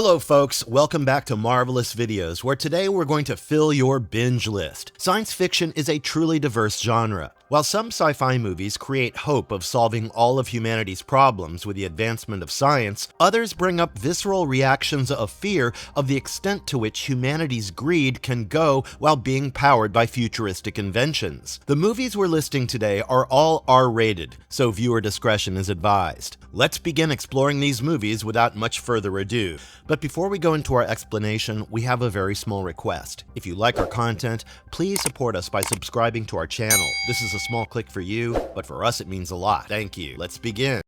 Hello folks, welcome back to Marvelous Videos, where today we're going to fill your binge list. Science fiction is a truly diverse genre. While some sci-fi movies create hope of solving all of humanity's problems with the advancement of science, others bring up visceral reactions of fear of the extent to which humanity's greed can go while being powered by futuristic inventions. The movies we're listing today are all R-rated, so viewer discretion is advised. Let's begin exploring these movies without much further ado. But before we go into our explanation, we have a very small request. If you like our content, please support us by subscribing to our channel. This is a small click for you, but for us it means a lot. Thank you. Let's begin.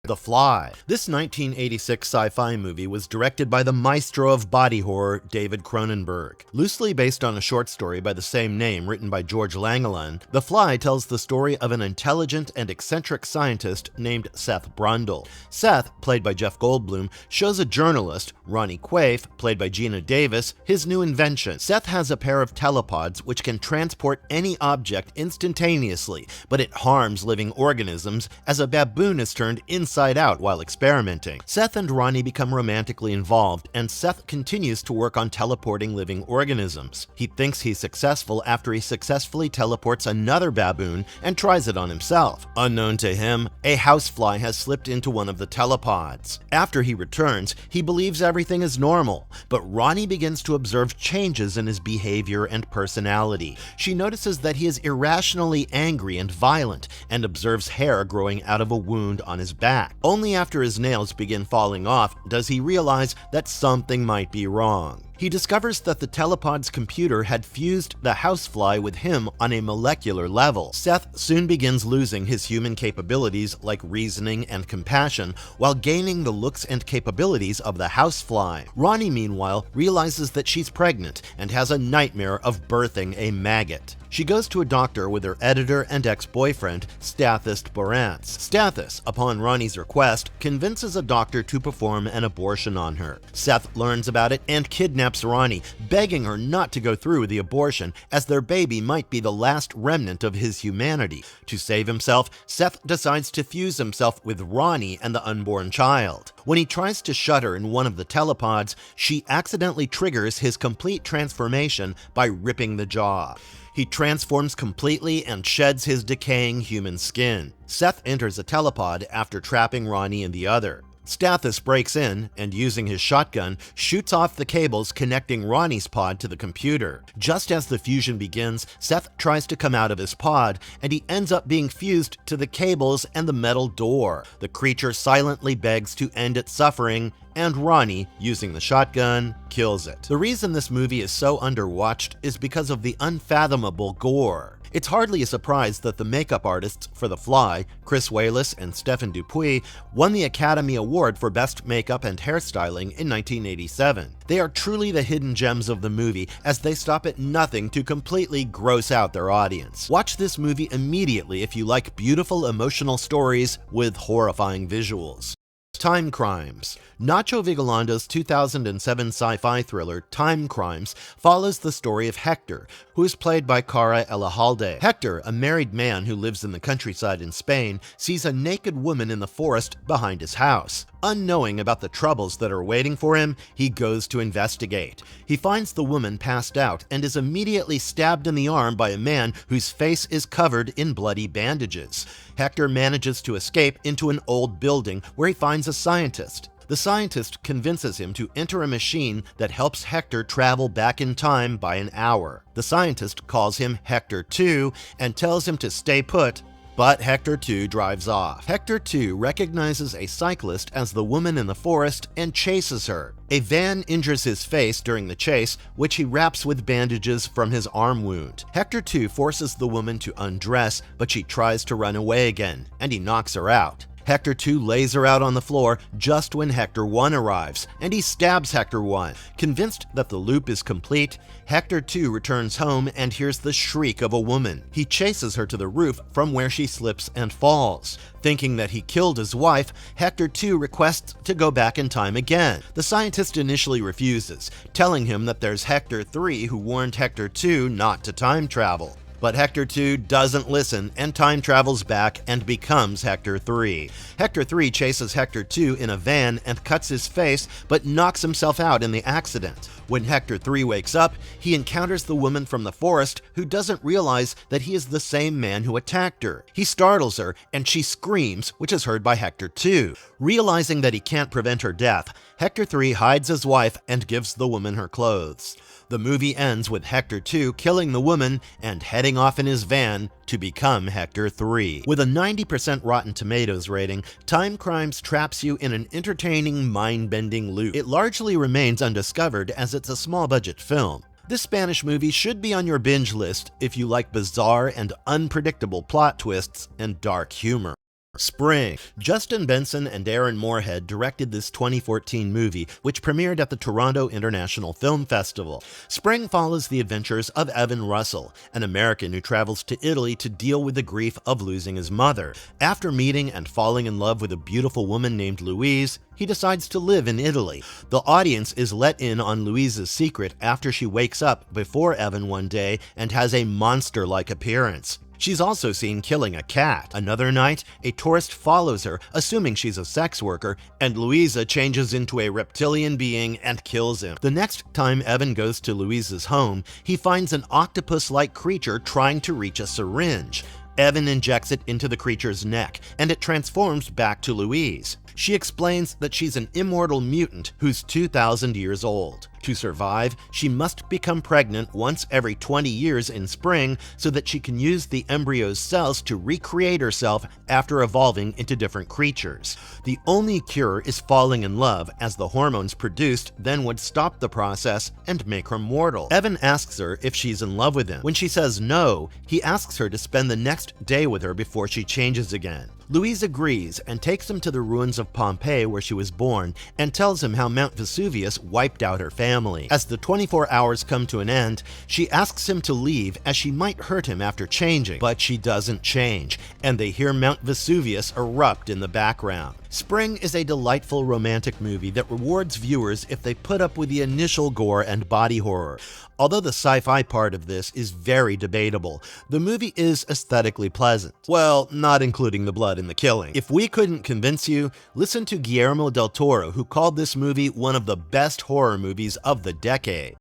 The Fly. This 1986 sci-fi movie was directed by the maestro of body horror, David Cronenberg. Loosely based on a short story by the same name written by George Langeland, The Fly tells the story of an intelligent and eccentric scientist named Seth Brundle. Seth, played by Jeff Goldblum, shows a journalist, Ronnie Quaife, played by Gina Davis, his new invention. Seth has a pair of telepods which can transport any object instantaneously, but it harms living organisms as a baboon is turned inside out while experimenting. Seth and Ronnie become romantically involved, and Seth continues to work on teleporting living organisms. He thinks he's successful after he successfully teleports another baboon and tries it on himself. Unknown to him, a housefly has slipped into one of the telepods. After he returns, he believes everything is normal, but Ronnie begins to observe changes in his behavior and personality. She notices that he is irrationally angry and violent, and observes hair growing out of a wound on his back. Only after his nails begin falling off does he realize that something might be wrong. He discovers that the telepod's computer had fused the housefly with him on a molecular level. Seth soon begins losing his human capabilities like reasoning and compassion, while gaining the looks and capabilities of the housefly. Ronnie, meanwhile, realizes that she's pregnant and has a nightmare of birthing a maggot. She goes to a doctor with her editor and ex-boyfriend, Stathis Borantz. Stathis, upon Ronnie's request, convinces a doctor to perform an abortion on her. Seth learns about it and kidnaps Ronnie, begging her not to go through with the abortion, as their baby might be the last remnant of his humanity. To save himself, Seth decides to fuse himself with Ronnie and the unborn child. When he tries to shut her in one of the telepods, she accidentally triggers his complete transformation by ripping the jaw. He transforms completely and sheds his decaying human skin. Seth enters a telepod after trapping Ronnie in the other. Stathis breaks in and, using his shotgun, shoots off the cables connecting Ronnie's pod to the computer. Just as the fusion begins, Seth tries to come out of his pod, and he ends up being fused to the cables and the metal door. The creature silently begs to end its suffering, and Ronnie, using the shotgun, kills it. The reason this movie is so underwatched is because of the unfathomable gore. It's hardly a surprise that the makeup artists for The Fly, Chris Walas and Stephen Dupuis, won the Academy Award for Best Makeup and Hairstyling in 1987. They are truly the hidden gems of the movie, as they stop at nothing to completely gross out their audience. Watch this movie immediately if you like beautiful emotional stories with horrifying visuals. Time Crimes. Nacho Vigalando's 2007 sci-fi thriller Time Crimes follows the story of Hector, who is played by Cara Elhalde. Hector, a married man who lives in the countryside in Spain, sees a naked woman in the forest behind his house. Unknowing about the troubles that are waiting for him, he goes to investigate. He finds the woman passed out and is immediately stabbed in the arm by a man whose face is covered in bloody bandages. Hector manages to escape into an old building where he finds a scientist. The scientist convinces him to enter a machine that helps Hector travel back in time by an hour. The scientist calls him Hector 2 and tells him to stay put, but Hector 2 drives off. Hector 2 recognizes a cyclist as the woman in the forest and chases her. A van injures his face during the chase, which he wraps with bandages from his arm wound. Hector 2 forces the woman to undress, but she tries to run away again, and he knocks her out. Hector 2 lays her out on the floor just when Hector 1 arrives, and he stabs Hector 1. Convinced that the loop is complete, Hector 2 returns home and hears the shriek of a woman. He chases her to the roof from where she slips and falls. Thinking that he killed his wife, Hector 2 requests to go back in time again. The scientist initially refuses, telling him that there's Hector 3 who warned Hector 2 not to time travel. But Hector 2 doesn't listen and time travels back and becomes Hector 3. Hector 3 chases Hector 2 in a van and cuts his face, but knocks himself out in the accident. When Hector 3 wakes up, he encounters the woman from the forest who doesn't realize that he is the same man who attacked her. He startles her and she screams, which is heard by Hector 2. Realizing that he can't prevent her death, Hector 3 hides his wife and gives the woman her clothes. The movie ends with Hector 2 killing the woman and heading off in his van to become Hector 3. With a 90% Rotten Tomatoes rating, Time Crimes traps you in an entertaining, mind-bending loop. It largely remains undiscovered as it's a small-budget film. This Spanish movie should be on your binge list if you like bizarre and unpredictable plot twists and dark humor. Spring. Justin Benson and Aaron Moorhead directed this 2014 movie, which premiered at the Toronto International Film Festival. Spring follows the adventures of Evan Russell, an American who travels to Italy to deal with the grief of losing his mother. After meeting and falling in love with a beautiful woman named Louise, he decides to live in Italy. The audience is let in on Louise's secret after she wakes up before Evan one day and has a monster-like appearance. She's also seen killing a cat. Another night, a tourist follows her, assuming she's a sex worker, and Louisa changes into a reptilian being and kills him. The next time Evan goes to Louisa's home, he finds an octopus-like creature trying to reach a syringe. Evan injects it into the creature's neck, and it transforms back to Louise. She explains that she's an immortal mutant who's 2,000 years old. To survive, she must become pregnant once every 20 years in spring so that she can use the embryo's cells to recreate herself after evolving into different creatures. The only cure is falling in love, as the hormones produced then would stop the process and make her mortal. Evan asks her if she's in love with him. When she says no, he asks her to spend the next day with her before she changes again. Louise agrees and takes him to the ruins of Pompeii where she was born and tells him how Mount Vesuvius wiped out her family. As the 24 hours come to an end, she asks him to leave as she might hurt him after changing, but she doesn't change, and they hear Mount Vesuvius erupt in the background. Spring is a delightful romantic movie that rewards viewers if they put up with the initial gore and body horror. Although the sci-fi part of this is very debatable, the movie is aesthetically pleasant. Well, not including the blood and the killing. If we couldn't convince you, listen to Guillermo del Toro, who called this movie one of the best horror movies of the decade.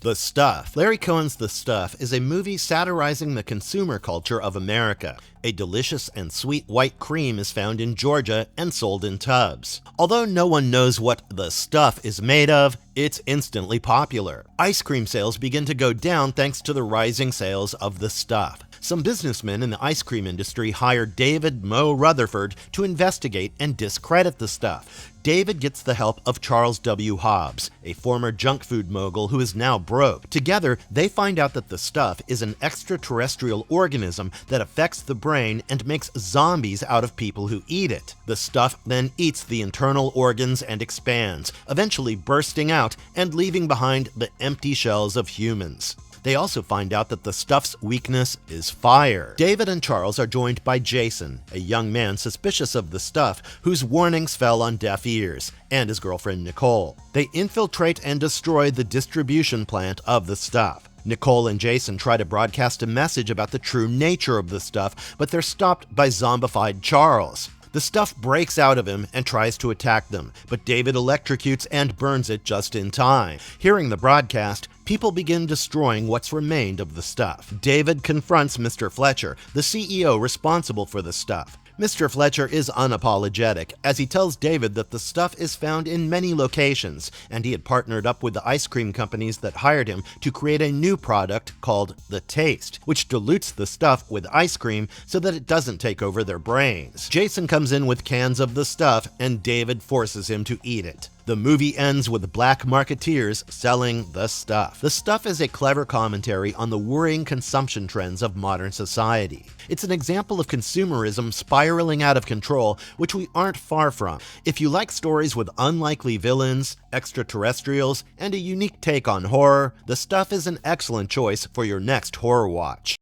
The Stuff. Larry Cohen's The Stuff is a movie satirizing the consumer culture of America. A delicious and sweet white cream is found in Georgia and sold in tubs. Although no one knows what the stuff is made of, it's instantly popular. Ice cream sales begin to go down thanks to the rising sales of the stuff. Some businessmen in the ice cream industry hired David Mo Rutherford to investigate and discredit the stuff. David gets the help of Charles W. Hobbs, a former junk food mogul who is now broke. Together, they find out that the stuff is an extraterrestrial organism that affects the brain and makes zombies out of people who eat it. The stuff then eats the internal organs and expands, eventually bursting out and leaving behind the empty shells of humans. They also find out that the stuff's weakness is fire. David and Charles are joined by Jason, a young man suspicious of the stuff whose warnings fell on deaf ears, and his girlfriend Nicole. They infiltrate and destroy the distribution plant of the stuff. Nicole and Jason try to broadcast a message about the true nature of the stuff, but they're stopped by zombified Charles. The stuff breaks out of him and tries to attack them, but David electrocutes and burns it just in time. Hearing the broadcast, people begin destroying what's remained of the stuff. David confronts Mr. Fletcher, the CEO responsible for the stuff. Mr. Fletcher is unapologetic, as he tells David that the stuff is found in many locations, and he had partnered up with the ice cream companies that hired him to create a new product called The Taste, which dilutes the stuff with ice cream so that it doesn't take over their brains. Jason comes in with cans of the stuff, and David forces him to eat it. The movie ends with black marketeers selling the stuff. The Stuff is a clever commentary on the worrying consumption trends of modern society. It's an example of consumerism spiraling out of control, which we aren't far from. If you like stories with unlikely villains, extraterrestrials, and a unique take on horror, The Stuff is an excellent choice for your next horror watch.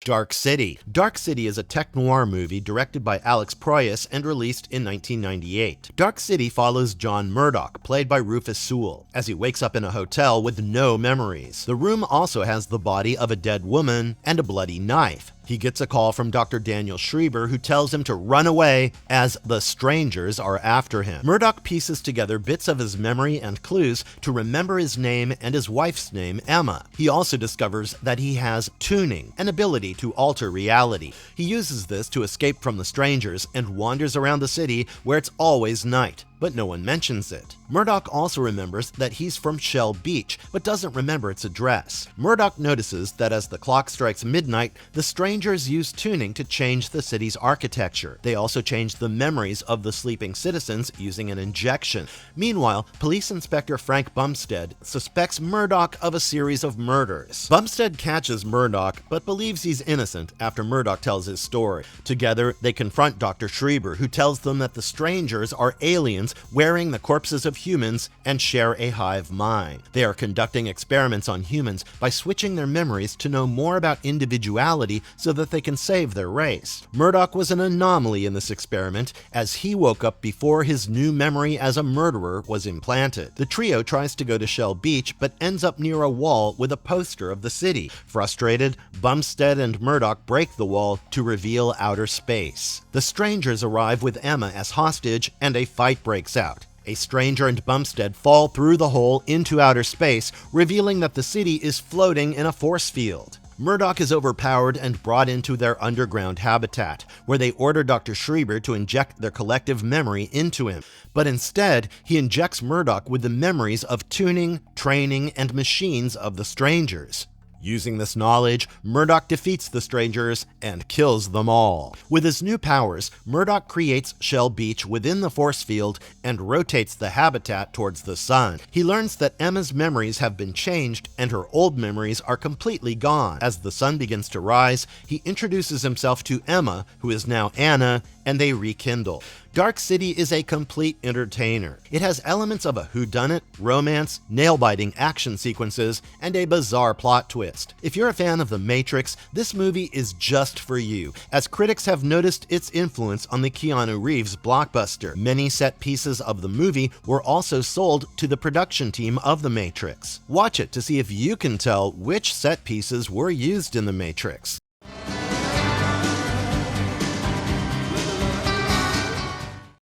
Dark City. Dark City is a tech-noir movie directed by Alex Proyas and released in 1998. Dark City follows John Murdoch, played by Rufus Sewell, as he wakes up in a hotel with no memories. The room also has the body of a dead woman and a bloody knife. He gets a call from Dr. Daniel Schreiber, who tells him to run away as the strangers are after him. Murdoch pieces together bits of his memory and clues to remember his name and his wife's name, Emma. He also discovers that he has tuning, an ability to alter reality. He uses this to escape from the strangers and wanders around the city where it's always night, but no one mentions it. Murdoch also remembers that he's from Shell Beach, but doesn't remember its address. Murdoch notices that as the clock strikes midnight, the strangers use tuning to change the city's architecture. They also change the memories of the sleeping citizens using an injection. Meanwhile, Police Inspector Frank Bumstead suspects Murdoch of a series of murders. Bumstead catches Murdoch, but believes he's innocent after Murdoch tells his story. Together, they confront Dr. Schreiber, who tells them that the strangers are aliens wearing the corpses of humans and share a hive mind. They are conducting experiments on humans by switching their memories to know more about individuality so that they can save their race. Murdoch was an anomaly in this experiment, as he woke up before his new memory as a murderer was implanted. The trio tries to go to Shell Beach, but ends up near a wall with a poster of the city. Frustrated, Bumstead and Murdoch break the wall to reveal outer space. The strangers arrive with Emma as hostage, and a fight breaks out. A stranger and Bumstead fall through the hole into outer space, revealing that the city is floating in a force field. Murdoch is overpowered and brought into their underground habitat, where they order Dr. Schreiber to inject their collective memory into him. But instead, he injects Murdoch with the memories of tuning, training, and machines of the strangers. Using this knowledge, Murdoch defeats the strangers and kills them all. With his new powers, Murdoch creates Shell Beach within the force field and rotates the habitat towards the sun. He learns that Emma's memories have been changed and her old memories are completely gone. As the sun begins to rise, he introduces himself to Emma, who is now Anna, and they rekindle. Dark City is a complete entertainer. It has elements of a whodunit, romance, nail-biting action sequences, and a bizarre plot twist. If you're a fan of The Matrix, this movie is just for you, as critics have noticed its influence on the Keanu Reeves blockbuster. Many set pieces of the movie were also sold to the production team of The Matrix. Watch it to see if you can tell which set pieces were used in The Matrix.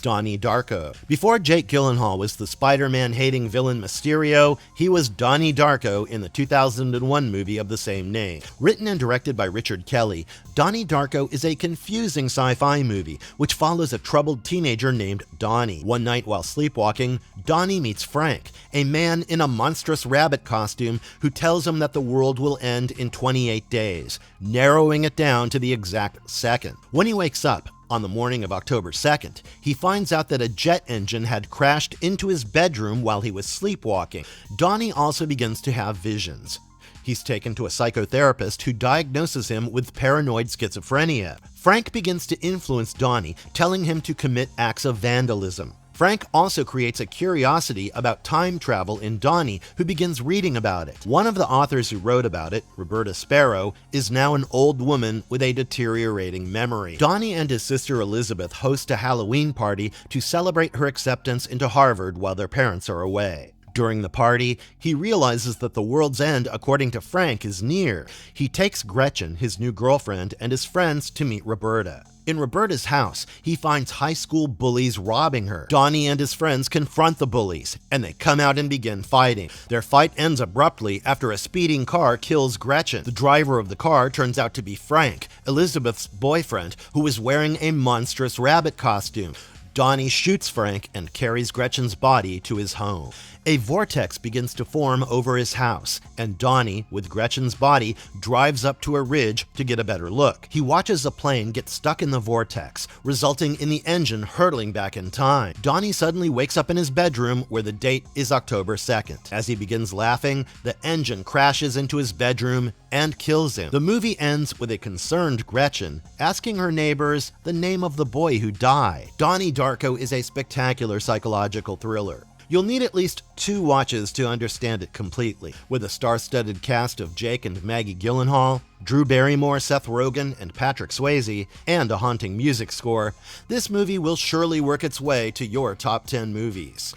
Donnie Darko. Before Jake Gyllenhaal was the Spider-Man hating villain Mysterio, he was Donnie Darko in the 2001 movie of the same name. Written and directed by Richard Kelly, Donnie Darko is a confusing sci-fi movie which follows a troubled teenager named Donnie. One night while sleepwalking, Donnie meets Frank, a man in a monstrous rabbit costume who tells him that the world will end in 28 days, narrowing it down to the exact second. When he wakes up, on the morning of October 2nd, he finds out that a jet engine had crashed into his bedroom while he was sleepwalking. Donnie also begins to have visions. He's taken to a psychotherapist who diagnoses him with paranoid schizophrenia. Frank begins to influence Donnie, telling him to commit acts of vandalism. Frank also creates a curiosity about time travel in Donnie, who begins reading about it. One of the authors who wrote about it, Roberta Sparrow, is now an old woman with a deteriorating memory. Donnie and his sister Elizabeth host a Halloween party to celebrate her acceptance into Harvard while their parents are away. During the party, he realizes that the world's end, according to Frank, is near. He takes Gretchen, his new girlfriend, and his friends to meet Roberta. In Roberta's house, he finds high school bullies robbing her. Donnie and his friends confront the bullies, and they come out and begin fighting. Their fight ends abruptly after a speeding car kills Gretchen. The driver of the car turns out to be Frank, Elizabeth's boyfriend, who is wearing a monstrous rabbit costume. Donnie shoots Frank and carries Gretchen's body to his home. A vortex begins to form over his house, and Donnie, with Gretchen's body, drives up to a ridge to get a better look. He watches a plane get stuck in the vortex, resulting in the engine hurtling back in time. Donnie suddenly wakes up in his bedroom where the date is October 2nd. As he begins laughing, the engine crashes into his bedroom and kills him. The movie ends with a concerned Gretchen asking her neighbors the name of the boy who died. Donnie Darko is a spectacular psychological thriller. You'll need at least 2 watches to understand it completely. With a star-studded cast of Jake and Maggie Gyllenhaal, Drew Barrymore, Seth Rogen, and Patrick Swayze, and a haunting music score, this movie will surely work its way to your top 10 movies.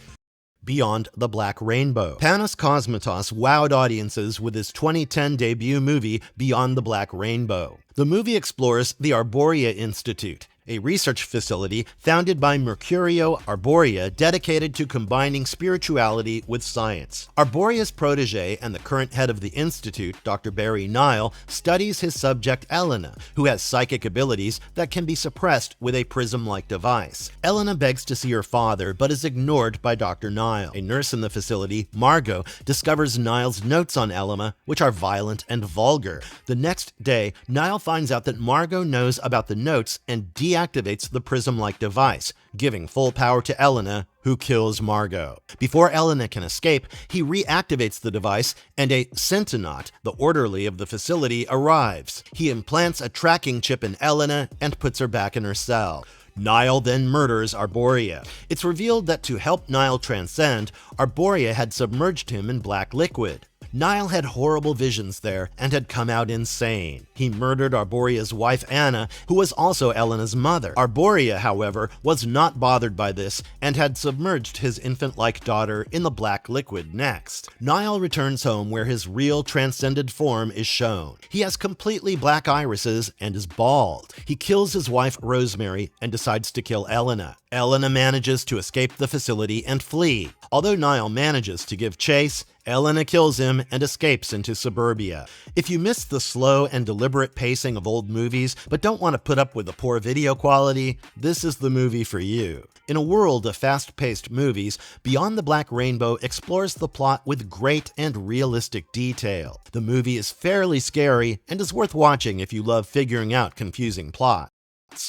Beyond the Black Rainbow. Panos Cosmatos wowed audiences with his 2010 debut movie, Beyond the Black Rainbow. The movie explores the Arborea Institute, a research facility founded by Mercurio Arborea dedicated to combining spirituality with science. Arborea's protege and the current head of the institute, Dr. Barry Nile, studies his subject Elena, who has psychic abilities that can be suppressed with a prism-like device. Elena begs to see her father, but is ignored by Dr. Nile. A nurse in the facility, Margot, discovers Nile's notes on Elena, which are violent and vulgar. The next day, Nile finds out that Margot knows about the notes and deactivates the prism-like device, giving full power to Elena, who kills Margot. Before Elena can escape, he reactivates the device, and a Centonaut, the orderly of the facility, arrives. He implants a tracking chip in Elena and puts her back in her cell. Nile then murders Arborea. It's revealed that to help Nile transcend, Arborea had submerged him in black liquid. Nile had horrible visions there and had come out insane. He murdered Arborea's wife Anna, who was also Elena's mother. Arborea, however, was not bothered by this and had submerged his infant-like daughter in the black liquid next. Nile returns home where his real transcended form is shown. He has completely black irises and is bald. He kills his wife Rosemary and decides to kill Elena. Elena manages to escape the facility and flee. Although Nile manages to give chase, Elena kills him and escapes into suburbia. If you miss the slow and deliberate pacing of old movies but don't want to put up with the poor video quality, this is the movie for you. In a world of fast-paced movies, Beyond the Black Rainbow explores the plot with great and realistic detail. The movie is fairly scary and is worth watching if you love figuring out confusing plots.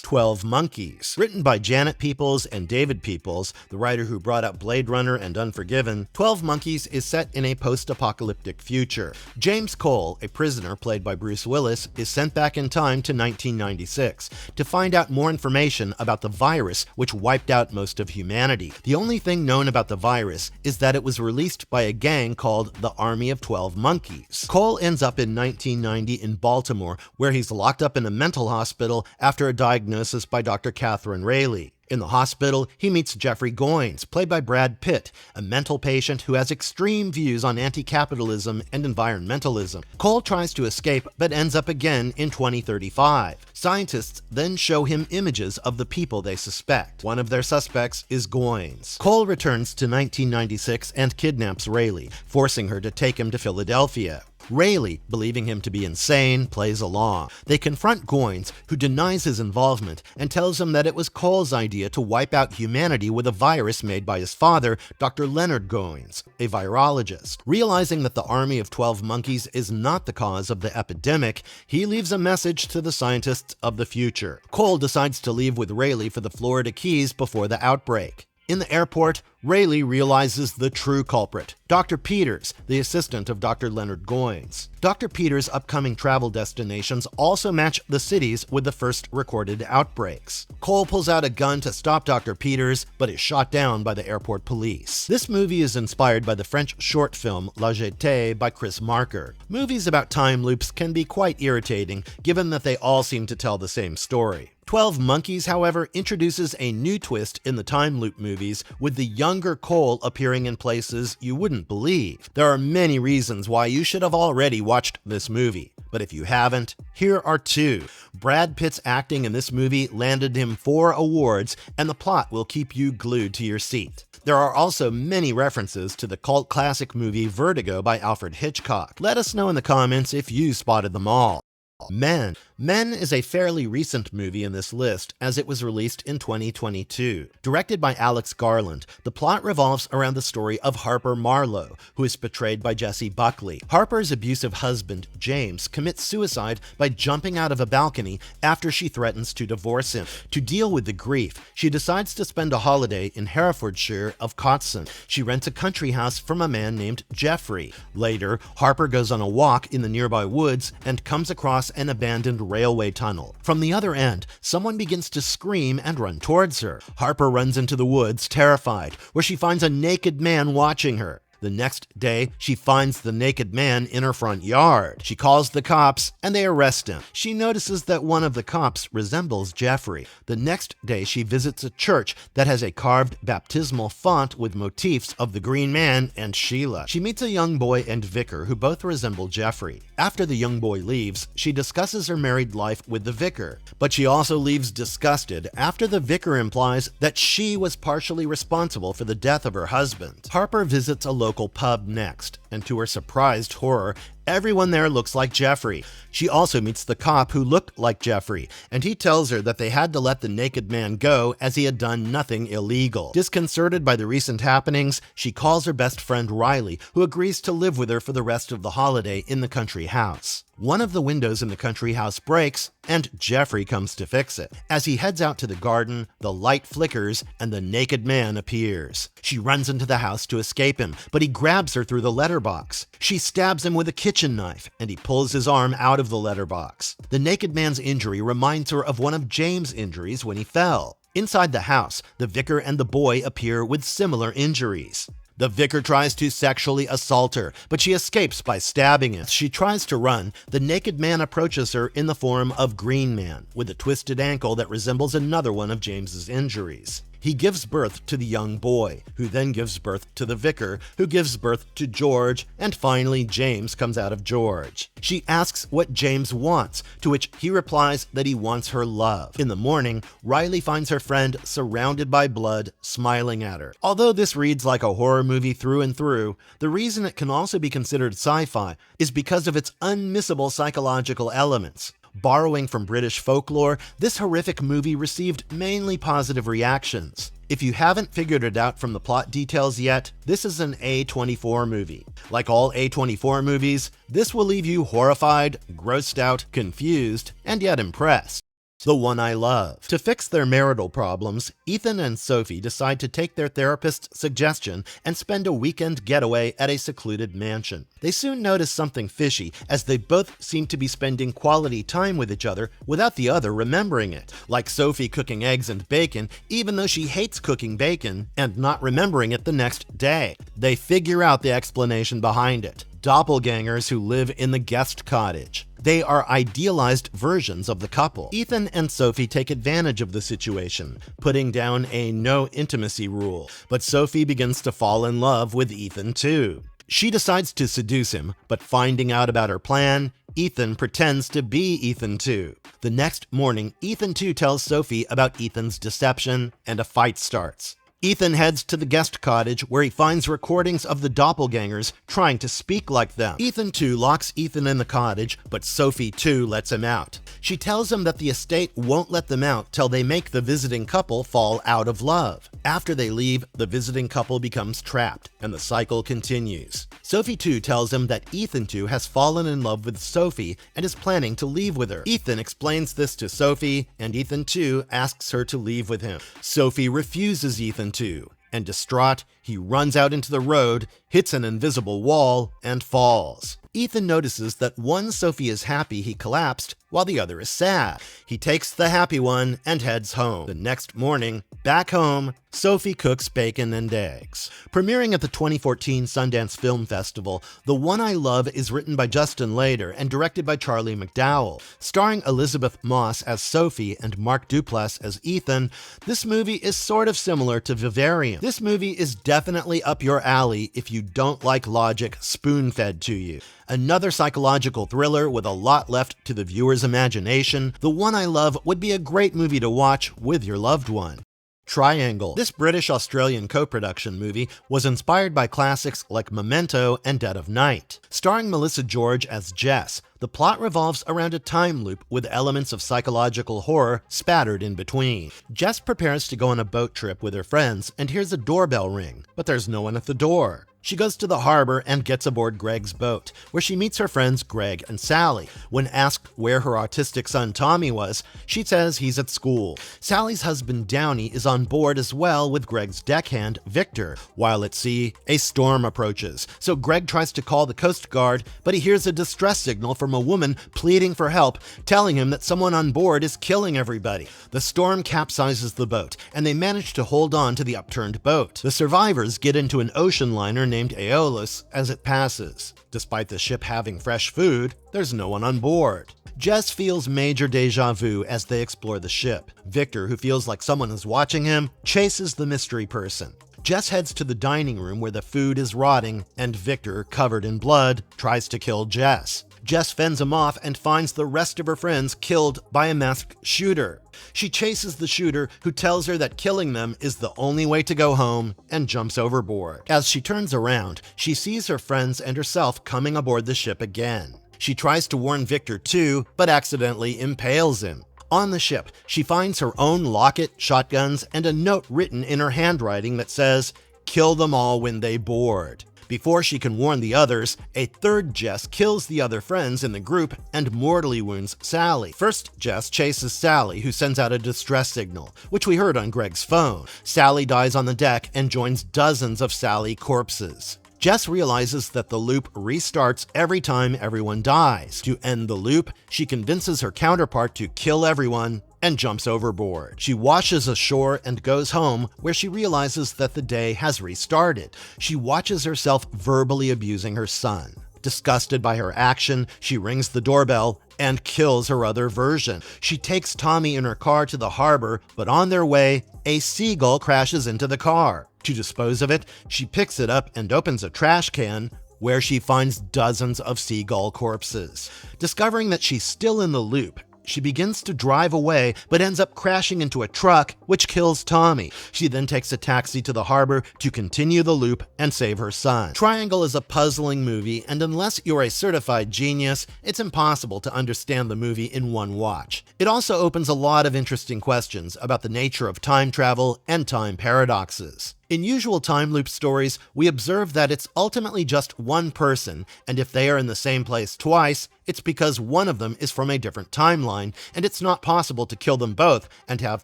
12 Monkeys. Written by Janet Peoples and David Peoples, the writer who brought out Blade Runner and Unforgiven, 12 Monkeys is set in a post-apocalyptic future. James Cole, a prisoner played by Bruce Willis, is sent back in time to 1996 to find out more information about the virus which wiped out most of humanity. The only thing known about the virus is that it was released by a gang called the Army of 12 Monkeys. Cole ends up in 1990 in Baltimore, where he's locked up in a mental hospital after a diagnosis by Dr. Catherine Rayleigh. In the hospital, he meets Jeffrey Goins, played by Brad Pitt, a mental patient who has extreme views on anti-capitalism and environmentalism. Cole tries to escape, but ends up again in 2035. Scientists then show him images of the people they suspect. One of their suspects is Goins. Cole returns to 1996 and kidnaps Rayleigh, forcing her to take him to Philadelphia. Rayleigh, believing him to be insane, plays along. They confront Goins, who denies his involvement and tells him that it was Cole's idea to wipe out humanity with a virus made by his father, Dr. Leonard Goins, a virologist. Realizing that the Army of 12 Monkeys is not the cause of the epidemic, he leaves a message to the scientists of the future. Cole decides to leave with Rayleigh for the Florida Keys before the outbreak. In the airport, Rayleigh realizes the true culprit, Dr. Peters, the assistant of Dr. Leonard Goins. Dr. Peters' upcoming travel destinations also match the cities with the first recorded outbreaks. Cole pulls out a gun to stop Dr. Peters, but is shot down by the airport police. This movie is inspired by the French short film La Jetée by Chris Marker. Movies about time loops can be quite irritating, given that they all seem to tell the same story. 12 Monkeys, however, introduces a new twist in the time loop movies, with the younger Cole appearing in places you wouldn't believe. There are many reasons why you should have already watched this movie, but if you haven't, here are 2. Brad Pitt's acting in this movie landed him 4 awards, and the plot will keep you glued to your seat. There are also many references to the cult classic movie Vertigo by Alfred Hitchcock. Let us know in the comments if you spotted them all. Men. Men is a fairly recent movie in this list, as it was released in 2022. Directed by Alex Garland, the plot revolves around the story of Harper Marlowe, who is portrayed by Jessie Buckley. Harper's abusive husband, James, commits suicide by jumping out of a balcony after she threatens to divorce him. To deal with the grief, she decides to spend a holiday in Herefordshire of Cotson. She rents a country house from a man named Jeffrey. Later, Harper goes on a walk in the nearby woods and comes across an abandoned railway tunnel. From the other end, someone begins to scream and run towards her. Harper runs into the woods, terrified, where she finds a naked man watching her. The next day, she finds the naked man in her front yard. She calls the cops, and they arrest him. She notices that one of the cops resembles Jeffrey. The next day, she visits a church that has a carved baptismal font with motifs of the Green Man and Sheila. She meets a young boy and vicar who both resemble Jeffrey. After the young boy leaves, she discusses her married life with the vicar, but she also leaves disgusted after the vicar implies that she was partially responsible for the death of her husband. Harper visits a local pub next, and to her surprised horror, everyone there looks like Jeffrey. She also meets the cop who looked like Jeffrey, and he tells her that they had to let the naked man go as he had done nothing illegal. Disconcerted by the recent happenings, she calls her best friend Riley, who agrees to live with her for the rest of the holiday in the country house. One of the windows in the country house breaks, and Jeffrey comes to fix it. As he heads out to the garden, the light flickers, and the naked man appears. She runs into the house to escape him, but he grabs her through the letterbox. She stabs him with a kitchen knife, and he pulls his arm out of the letterbox. The naked man's injury reminds her of one of James' injuries when he fell. Inside the house, the vicar and the boy appear with similar injuries. The vicar tries to sexually assault her, but she escapes by stabbing him. As she tries to run, the naked man approaches her in the form of Green Man, with a twisted ankle that resembles another one of James's injuries. He gives birth to the young boy, who then gives birth to the vicar, who gives birth to George, and finally James comes out of George. She asks what James wants, to which he replies that he wants her love. In the morning, Riley finds her friend surrounded by blood, smiling at her. Although this reads like a horror movie through and through, the reason it can also be considered sci-fi is because of its unmissable psychological elements. Borrowing from British folklore, this horrific movie received mainly positive reactions. If you haven't figured it out from the plot details yet, this is an A24 movie. Like all A24 movies, this will leave you horrified, grossed out, confused, and yet impressed. The One I Love. To fix their marital problems, Ethan and Sophie decide to take their therapist's suggestion and spend a weekend getaway at a secluded mansion. They soon notice something fishy, as they both seem to be spending quality time with each other without the other remembering it. Like Sophie cooking eggs and bacon, even though she hates cooking bacon, and not remembering it the next day. They figure out the explanation behind it. Doppelgangers who live in the guest cottage. They are idealized versions of the couple. Ethan and Sophie take advantage of the situation, putting down a no intimacy rule. But Sophie begins to fall in love with Ethan too. She decides to seduce him, but finding out about her plan, Ethan pretends to be Ethan too. The next morning, Ethan too tells Sophie about Ethan's deception, and a fight starts. Ethan heads to the guest cottage where he finds recordings of the doppelgangers trying to speak like them. Ethan too locks Ethan in the cottage, but Sophie too lets him out. She tells him that the estate won't let them out till they make the visiting couple fall out of love. After they leave, the visiting couple becomes trapped, and the cycle continues. Sophie too tells him that Ethan too has fallen in love with Sophie and is planning to leave with her. Ethan explains this to Sophie, and Ethan too asks her to leave with him. Sophie refuses Ethan too, and distraught, he runs out into the road, hits an invisible wall, and falls. Ethan notices that one Sophie is happy he collapsed, while the other is sad. He takes the happy one and heads home. The next morning, back home, Sophie cooks bacon and eggs. Premiering at the 2014 Sundance Film Festival, The One I Love is written by Justin Lader and directed by Charlie McDowell. Starring Elizabeth Moss as Sophie and Mark Duplass as Ethan, this movie is sort of similar to Vivarium. This movie is definitely up your alley if you don't like logic spoon-fed to you. Another psychological thriller with a lot left to the viewer's imagination, The One I Love would be a great movie to watch with your loved one. Triangle. This British-Australian co-production movie was inspired by classics like Memento and Dead of Night. Starring Melissa George as Jess, the plot revolves around a time loop with elements of psychological horror spattered in between. Jess prepares to go on a boat trip with her friends and hears a doorbell ring, but there's no one at the door. She goes to the harbor and gets aboard Greg's boat, where she meets her friends Greg and Sally. When asked where her autistic son Tommy was, she says he's at school. Sally's husband Downey is on board as well with Greg's deckhand Victor. While at sea, a storm approaches, so Greg tries to call the Coast Guard, but he hears a distress signal from from a woman pleading for help, telling him that someone on board is killing everybody. The storm capsizes the boat, and they manage to hold on to the upturned boat. The survivors get into an ocean liner named Aeolus as it passes. Despite the ship having fresh food, there's no one on board. Jess feels major deja vu as they explore the ship. Victor, who feels like someone is watching him, chases the mystery person. Jess heads to the dining room where the food is rotting, and Victor, covered in blood, tries to kill Jess. Jess fends him off and finds the rest of her friends killed by a masked shooter. She chases the shooter, who tells her that killing them is the only way to go home, and jumps overboard. As she turns around, she sees her friends and herself coming aboard the ship again. She tries to warn Victor too, but accidentally impales him. On the ship, she finds her own locket, shotguns, and a note written in her handwriting that says, "Kill them all when they board." Before she can warn the others, a third Jess kills the other friends in the group and mortally wounds Sally. First Jess chases Sally, who sends out a distress signal, which we heard on Greg's phone. Sally dies on the deck and joins dozens of Sally corpses. Jess realizes that the loop restarts every time everyone dies. To end the loop, she convinces her counterpart to kill everyone and jumps overboard. She washes ashore and goes home, where she realizes that the day has restarted. She watches herself verbally abusing her son. Disgusted by her action, she rings the doorbell and kills her other version. She takes Tommy in her car to the harbor, but on their way, a seagull crashes into the car. To dispose of it, she picks it up and opens a trash can, where she finds dozens of seagull corpses. Discovering that she's still in the loop, she begins to drive away, but ends up crashing into a truck, which kills Tommy. She then takes a taxi to the harbor to continue the loop and save her son. Triangle is a puzzling movie, and unless you're a certified genius, it's impossible to understand the movie in one watch. It also opens a lot of interesting questions about the nature of time travel and time paradoxes. In usual time loop stories, we observe that it's ultimately just one person, and if they are in the same place twice, it's because one of them is from a different timeline, and it's not possible to kill them both and have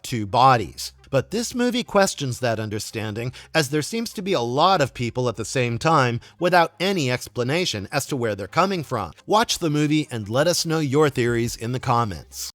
two bodies. But this movie questions that understanding, as there seems to be a lot of people at the same time without any explanation as to where they're coming from. Watch the movie and let us know your theories in the comments.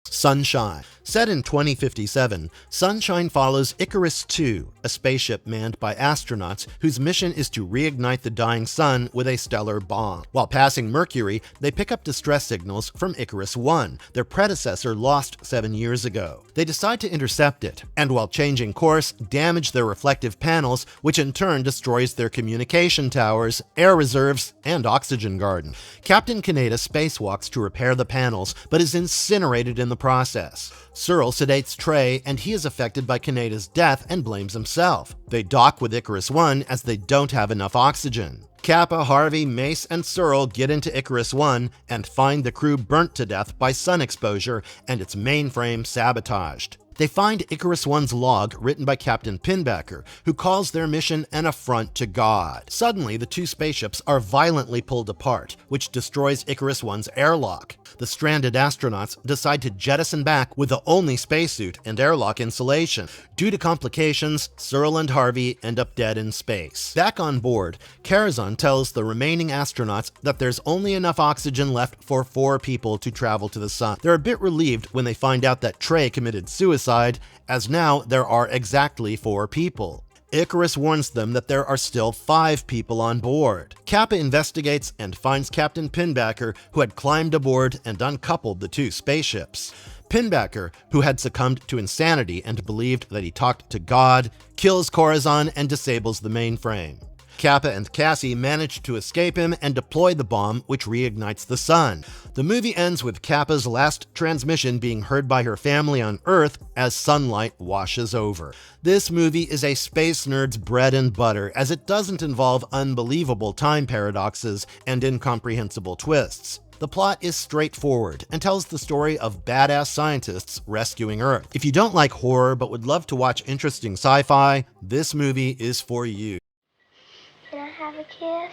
Sunshine. Set in 2057, Sunshine follows Icarus II, a spaceship manned by astronauts whose mission is to reignite the dying sun with a stellar bomb. While passing Mercury, they pick up distress signals from Icarus I, their predecessor lost 7 years ago. They decide to intercept it, and while changing course, damage their reflective panels, which in turn destroys their communication towers, air reserves, and oxygen garden. Captain Kaneda spacewalks to repair the panels, but is incinerated in the process. Searle sedates Trey, and he is affected by Kaneda's death and blames himself. They dock with Icarus I as they don't have enough oxygen. Kappa, Harvey, Mace, and Searle get into Icarus I and find the crew burnt to death by sun exposure and its mainframe sabotaged. They find Icarus I's log written by Captain Pinbacker, who calls their mission an affront to God. Suddenly, the two spaceships are violently pulled apart, which destroys Icarus I's airlock. The stranded astronauts decide to jettison back with the only spacesuit and airlock insulation. Due to complications, Searle and Harvey end up dead in space. Back on board, Karazhan tells the remaining astronauts that there's only enough oxygen left for 4 people to travel to the sun. They're a bit relieved when they find out that Trey committed suicide, as now there are exactly 4 people. Icarus warns them that there are still 5 people on board. Kappa investigates and finds Captain Pinbacker, who had climbed aboard and uncoupled the 2 spaceships. Pinbacker, who had succumbed to insanity and believed that he talked to God, kills Corazon and disables the mainframe. Kappa and Cassie manage to escape him and deploy the bomb, which reignites the sun. The movie ends with Kappa's last transmission being heard by her family on Earth as sunlight washes over. This movie is a space nerd's bread and butter, as it doesn't involve unbelievable time paradoxes and incomprehensible twists. The plot is straightforward and tells the story of badass scientists rescuing Earth. If you don't like horror but would love to watch interesting sci-fi, this movie is for you. Can I have a kiss?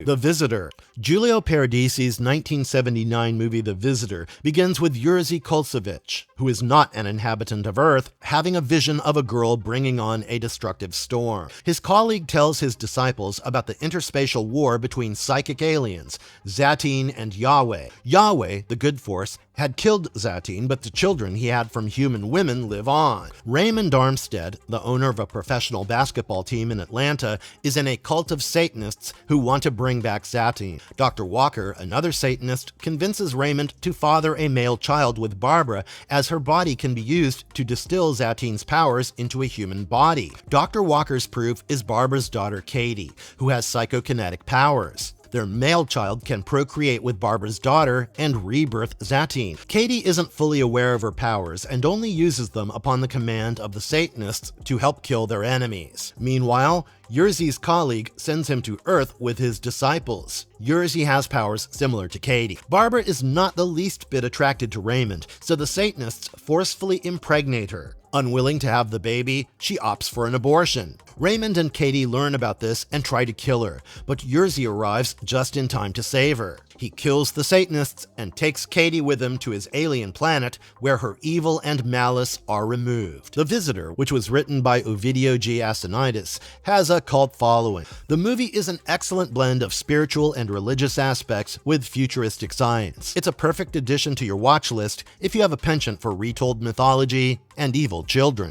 The Visitor. Giulio Paradisi's 1979 movie The Visitor begins with Jerzy Kolsevich, who is not an inhabitant of Earth, having a vision of a girl bringing on a destructive storm. His colleague tells his disciples about the interspatial war between psychic aliens, Zatine and Yahweh. Yahweh, the good force, had killed Zatine, but the children he had from human women live on. Raymond Armstead, the owner of a professional basketball team in Atlanta, is in a cult of Satanists who want to bring back Zatine. Dr. Walker, another Satanist, convinces Raymond to father a male child with Barbara, as her body can be used to distill Zatine's powers into a human body. Dr. Walker's proof is Barbara's daughter Katie, who has psychokinetic powers. Their male child can procreate with Barbara's daughter and rebirth Zatine. Katie isn't fully aware of her powers and only uses them upon the command of the Satanists to help kill their enemies. Meanwhile, Jerzy's colleague sends him to Earth with his disciples. Jerzy has powers similar to Katie. Barbara is not the least bit attracted to Raymond, so the Satanists forcefully impregnate her. Unwilling to have the baby, she opts for an abortion. Raymond and Katie learn about this and try to kill her, but Jerzy arrives just in time to save her. He kills the Satanists and takes Katie with him to his alien planet, where her evil and malice are removed. The Visitor, which was written by Ovidio G. Asinides, has a cult following. The movie is an excellent blend of spiritual and religious aspects with futuristic science. It's a perfect addition to your watch list if you have a penchant for retold mythology and evil children.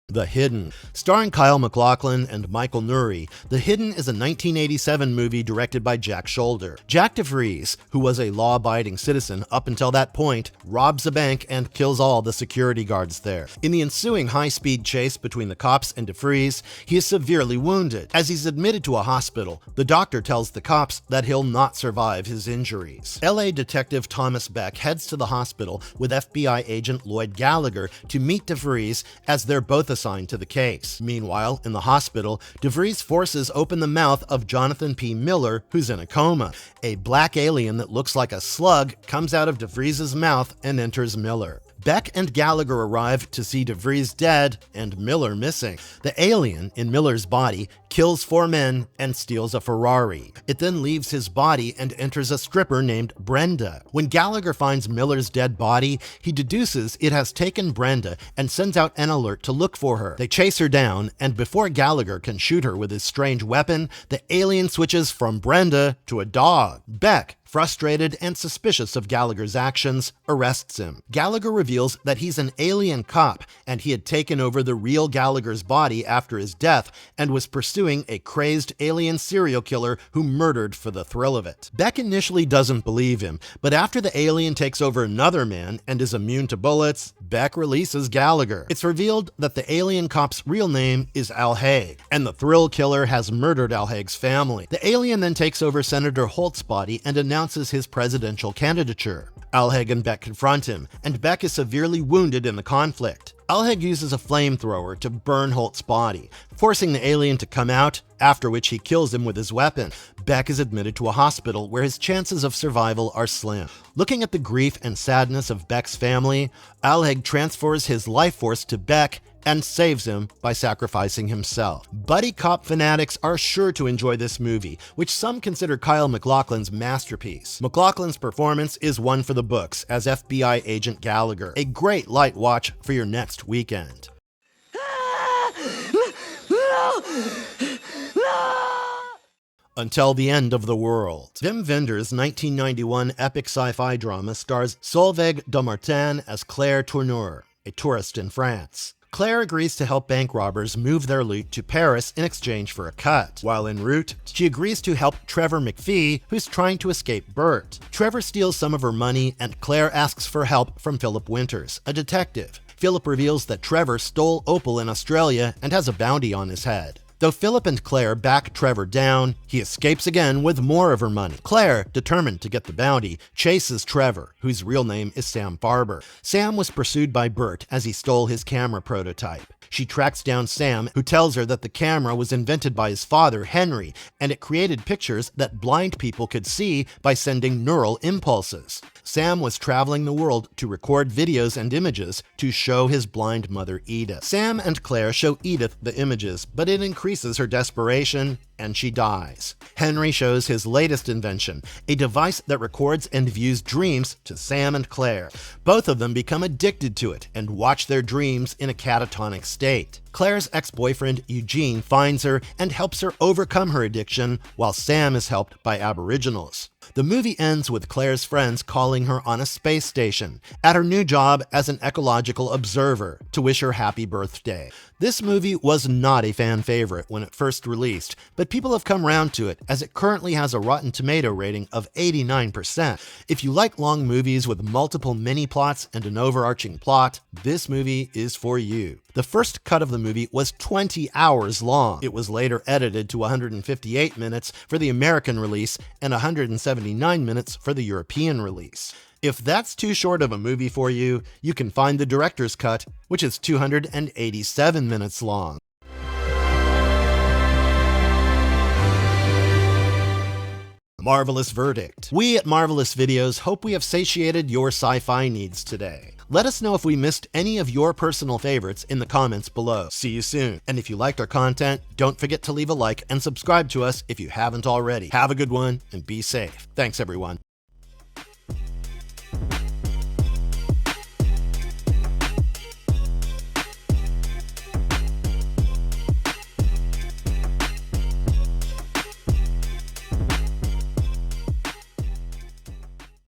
The Hidden. Starring Kyle MacLachlan and Michael Nouri, The Hidden is a 1987 movie directed by Jack Scholder. Jack DeVries, who was a law-abiding citizen up until that point, robs a bank and kills all the security guards there. In the ensuing high-speed chase between the cops and DeVries, he is severely wounded. As he's admitted to a hospital, the doctor tells the cops that he'll not survive his injuries. LA detective Thomas Beck heads to the hospital with FBI agent Lloyd Gallagher to meet DeVries, as they're both assigned to the case. Meanwhile, in the hospital, DeVries forces open the mouth of Jonathan P. Miller, who's in a coma. A black alien that looks like a slug comes out of DeVries' mouth and enters Miller. Beck and Gallagher arrive to see DeVries dead and Miller missing. The alien, in Miller's body, kills 4 men and steals a Ferrari. It then leaves his body and enters a stripper named Brenda. When Gallagher finds Miller's dead body, he deduces it has taken Brenda and sends out an alert to look for her. They chase her down, and before Gallagher can shoot her with his strange weapon, the alien switches from Brenda to a dog. Beck, frustrated and suspicious of Gallagher's actions, arrests him. Gallagher reveals that he's an alien cop, and he had taken over the real Gallagher's body after his death and was pursuing a crazed alien serial killer who murdered for the thrill of it. Beck initially doesn't believe him, but after the alien takes over another man and is immune to bullets, Beck releases Gallagher. It's revealed that the alien cop's real name is Al Haig, and the thrill killer has murdered Al Haig's family. The alien then takes over Senator Holt's body and announces his presidential candidature. Al Haig and Beck confront him, and Beck is severely wounded in the conflict. Al Haig uses a flamethrower to burn Holt's body, forcing the alien to come out, after which he kills him with his weapon. Beck is admitted to a hospital where his chances of survival are slim. Looking at the grief and sadness of Beck's family, Al Haig transfers his life force to Beck and saves him by sacrificing himself. Buddy cop fanatics are sure to enjoy this movie, which some consider Kyle MacLachlan's masterpiece. MacLachlan's performance is one for the books as FBI agent Gallagher, a great light watch for your next weekend. Until the End of the World. Wim Wenders' 1991 epic sci-fi drama stars Solveig Domartin as Claire Tourneur, a tourist in France. Claire agrees to help bank robbers move their loot to Paris in exchange for a cut. While en route, she agrees to help Trevor McPhee, who's trying to escape Bert. Trevor steals some of her money, and Claire asks for help from Philip Winters, a detective. Philip reveals that Trevor stole opal in Australia and has a bounty on his head. Though Philip and Claire back Trevor down, he escapes again with more of her money. Claire, determined to get the bounty, chases Trevor, whose real name is Sam Farber. Sam was pursued by Bert as he stole his camera prototype. She tracks down Sam, who tells her that the camera was invented by his father, Henry, and it created pictures that blind people could see by sending neural impulses. Sam was traveling the world to record videos and images to show his blind mother Edith. Sam and Claire show Edith the images, but it increases her desperation, and she dies. Henry shows his latest invention, a device that records and views dreams to Sam and Claire. Both of them become addicted to it and watch their dreams in a catatonic state. Claire's ex-boyfriend Eugene finds her and helps her overcome her addiction, while Sam is helped by Aboriginals. The movie ends with Claire's friends calling her on a space station at her new job as an ecological observer to wish her happy birthday. This movie was not a fan favorite when it first released, but people have come around to it as it currently has a Rotten Tomato rating of 89%. If you like long movies with multiple mini-plots and an overarching plot, this movie is for you. The first cut of the movie was 20 hours long. It was later edited to 158 minutes for the American release and 179 minutes for the European release. If that's too short of a movie for you, you can find the director's cut, which is 287 minutes long. Marvelous verdict. We at Marvelous Videos hope we have satiated your sci-fi needs today. Let us know if we missed any of your personal favorites in the comments below. See you soon. And if you liked our content, don't forget to leave a like and subscribe to us if you haven't already. Have a good one and be safe. Thanks, everyone.